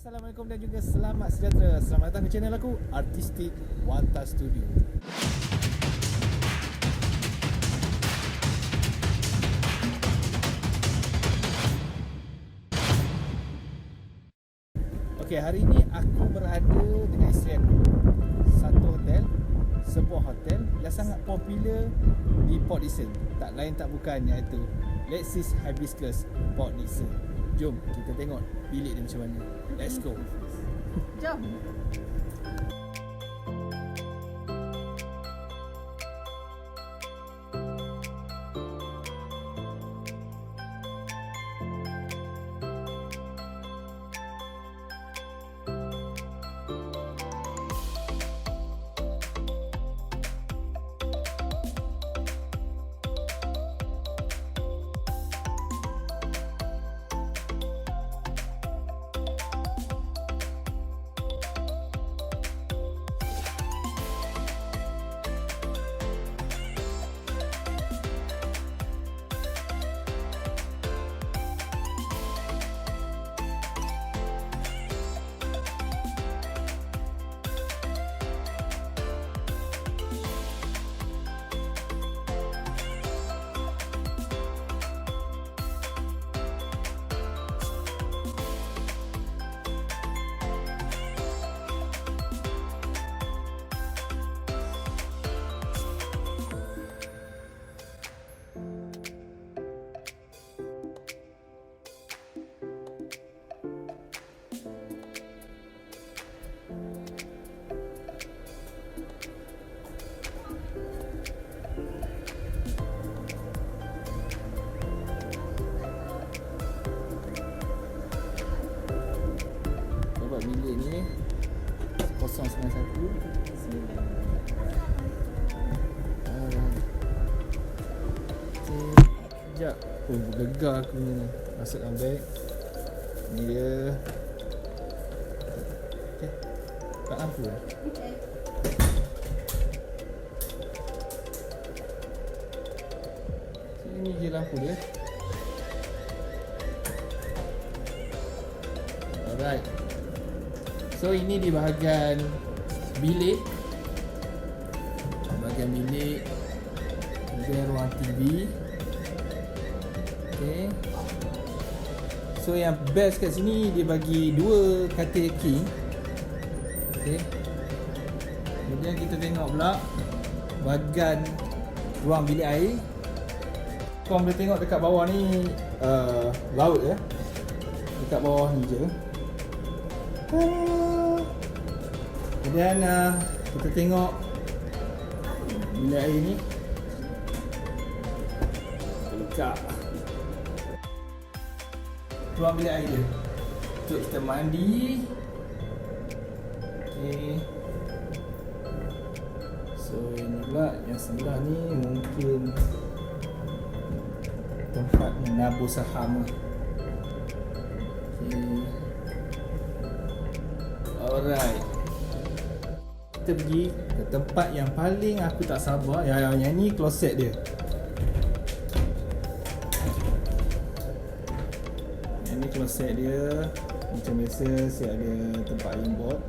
Assalamualaikum dan juga selamat sejahtera. Selamat datang ke channel aku, Artistik Wata Studio. Okey, hari ini aku berada dengan isteri aku. Satu hotel, sebuah hotel yang sangat popular di Port Dickson. Tak lain tak bukan iaitu Lexis Hibiscus Port Dickson. Jom kita tengok bilik dia macam mana. Let's go. Jom. Bilik ni 091. Sekejap. Oh, bergegar aku ni. Masukkan beg. Ni dia. Okay. Tak lampu lah. Sini je lampu dia. Alright. So ini di bahagian bilik. Bahagian bilik. Kemudian ruang TV. Okay. So yang best kat sini dia bagi dua katil king. Okay. Kemudian kita tengok pula bahagian ruang bilik air. Kau boleh tengok dekat bawah ni laut ya. Dekat bawah ni je. Kemudian kita tengok bilik air ni. Kita buka ruang bilik air dia untuk kita mandi. Okay. So ini pula yang sebelah ni mungkin tempat menabur saham. Okay. Alright. Kita pergi ke tempat yang paling aku tak sabar. Yang ni closet dia. Yang ni closet dia. Macam biasa saya ada tempat import.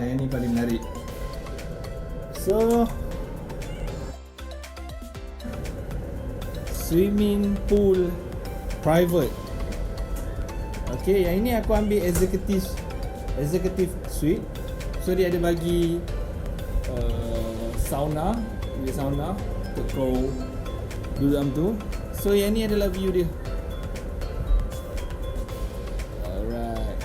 Yang ni paling menarik. So swimming pool private. Okay, yang ini aku ambil executive suite. So dia ada bagi sauna, dia sauna untuk kau duduk dalam tu. So yang ni adalah view dia. Alright.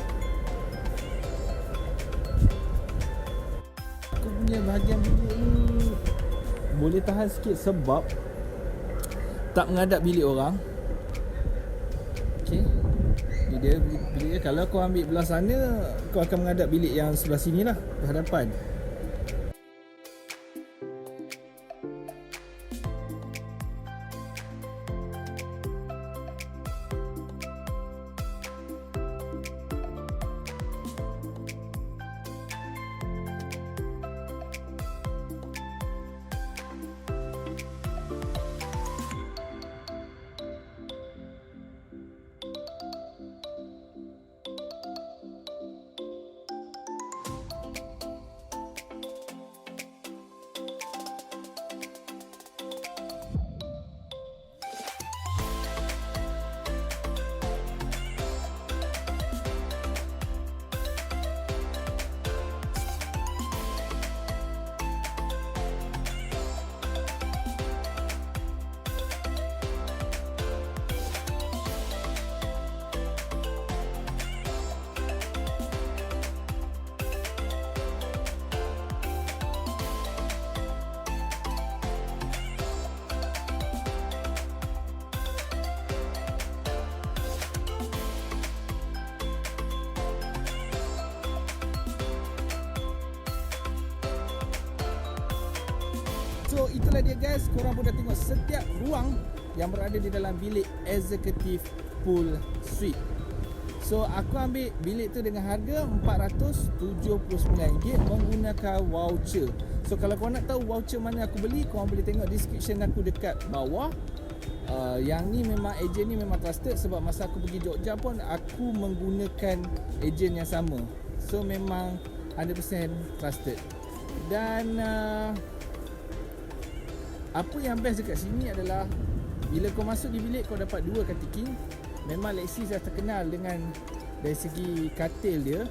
Aku punya bahagian bilik ni boleh tahan sikit sebab tak menghadap bilik orang. Okay. Ni dia bilik dia. Kalau kau ambil belah sana, kau akan menghadap bilik yang sebelah sini lah, berhadapan. So itulah dia guys, korang pun dah tengok setiap ruang yang berada di dalam bilik executive pool suite. So aku ambil bilik tu dengan harga RM479 menggunakan voucher. So kalau korang nak tahu voucher mana aku beli, korang boleh tengok description aku dekat bawah. Yang ni memang ejen ni memang trusted, sebab masa aku pergi Jogja pun aku menggunakan ejen yang sama. So memang 100% trusted. Dan apa yang best dekat sini adalah bila kau masuk di bilik kau dapat 2 katil king. Memang Lexis dah terkenal dengan dari segi katil dia.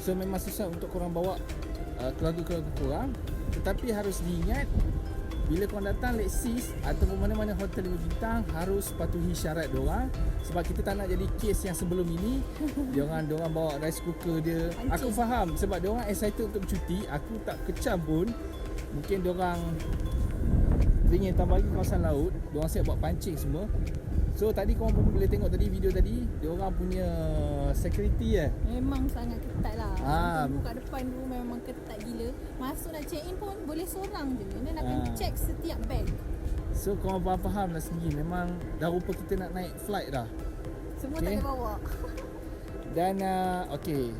So memang susah untuk korang bawa keluarga-keluarga korang. Tetapi harus diingat, bila korang datang Lexis ataupun mana-mana hotel 5 bintang, harus patuhi syarat diorang. Sebab kita tak nak jadi kes yang sebelum ini. Diorang bawa rice cooker dia. Aku faham sebab diorang excited untuk bercuti. Aku tak kecam pun. Mungkin diorang teringin tambah lagi kawasan laut. Diorang siap buat pancing semua. So tadi korang pun boleh tengok tadi video tadi, diorang punya security memang sangat ketat lah. Tunggu kat depan tu memang ketat gila. Masuk nak check in pun boleh seorang je. Dan akan check setiap bag. So korang faham lah sendiri, memang dah rupa kita nak naik flight dah. Semua tak ada bawa. Dan okay,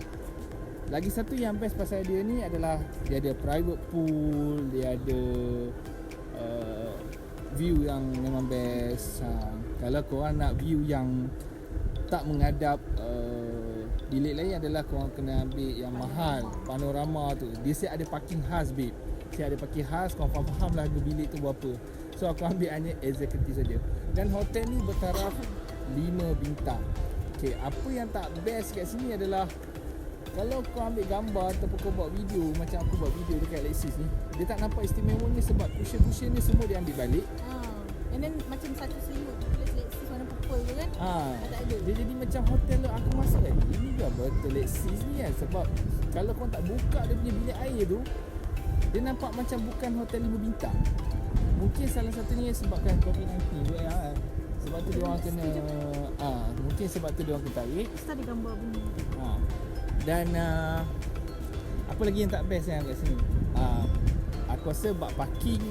lagi satu yang best pasal dia ni adalah dia ada private pool, dia ada view yang memang best. Kalau korang nak view yang tak menghadap bilik lain adalah korang kena ambil yang mahal, panorama tu. Dia siap ada parking khas babe. Siap ada parking khas, korang faham lah harga bilik tu berapa. So aku ambil hanya executive saja. Dan hotel ni bertaraf 5 bintang. Okay, apa yang tak best kat sini adalah kalau kau ambil gambar ataupun kau buat video macam aku buat video dekat Lexis ni, dia tak nampak istimewanya sebab cushion-cushion ni semua dia ambil balik. And then macam satu selimut tulis Lexis warna purple tu kan. Tak ada. Dia jadi macam hotel lah. Aku masuk kan, ini ke betul Lexis ni kan. Sebab kalau kau tak buka dia punya bilik air tu, dia nampak macam bukan hotel 5 bintang. Mungkin salah satunya sebabkan COVID-19 tu kan. Sebab tu dia orang kena mungkin sebab tu dia orang kena tarik. Mesti ada gambar bunyi. Dan apa lagi yang tak best yang kat sini? Aku rasa bab parking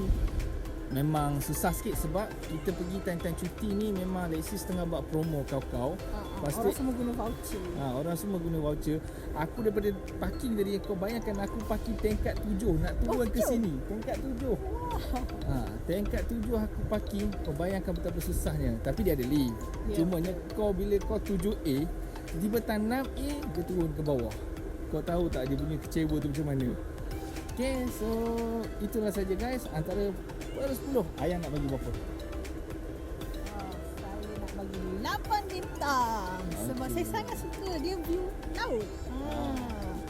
memang susah sikit sebab kita pergi time-time cuti ni memang Lexis tengah buat promo kau-kau. Orang semua guna voucher. Orang semua guna voucher. Aku daripada parking dari kau bayangkan aku parking tingkat 7 nak turun ke sini. Tingkat 7. Tingkat 7 aku parking. Kau bayangkan betapa susahnya. Tapi dia ada lift. Cumanya kau bila kau 7A, tiba tak 6A dia turun ke bawah. Kau tahu tak dia punya kecewa tu macam mana? Okay, so itulah saja guys. Antara per 10, Ayah nak bagi berapa? Saya nak bagi 8 bintang. Sebab saya sangat suka dia view laut.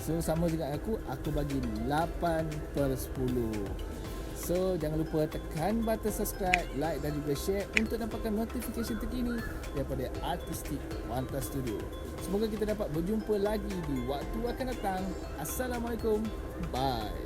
So sama juga aku bagi 8/10. So jangan lupa tekan button subscribe, like dan juga share untuk dapatkan notification terkini daripada Artistik Wanta Studio. Semoga kita dapat berjumpa lagi di waktu akan datang. Assalamualaikum. Bye.